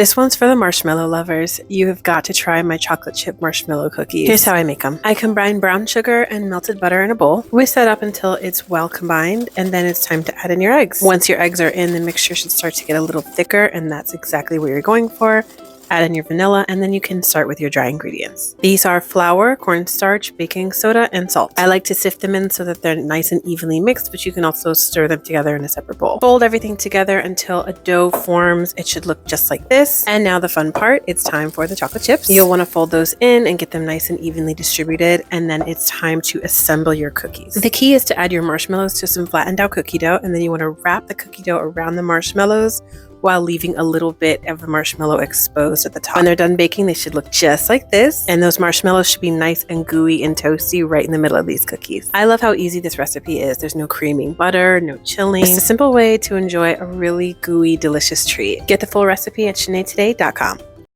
This one's for the marshmallow lovers. You have got to try my chocolate chip marshmallow cookies. Here's how I make them. I combine brown sugar and melted butter in a bowl. Whisk that up until it's well combined, and then it's time to add in your eggs. Once your eggs are in, the mixture should start to get a little thicker, and that's exactly what you're going for. Add in your vanilla, and then you can start with your dry ingredients. These are flour, cornstarch, baking soda, and salt. I like to sift them in so that they're nice and evenly mixed, but you can also stir them together in a separate bowl. Fold everything together until a dough forms. It should look just like this. And now the fun part, it's time for the chocolate chips. You'll want to fold those in and get them nice and evenly distributed, and then it's time to assemble your cookies. The key is to add your marshmallows to some flattened out cookie dough, and then you want to wrap the cookie dough around the marshmallows while leaving a little bit of the marshmallow exposed at the top. When they're done baking, they should look just like this, and those marshmallows should be nice and gooey and toasty right in the middle of these cookies. I love how easy this recipe is. There's no creaming butter, no chilling. It's a simple way to enjoy a really gooey, delicious treat. Get the full recipe at ShanaeToday.com.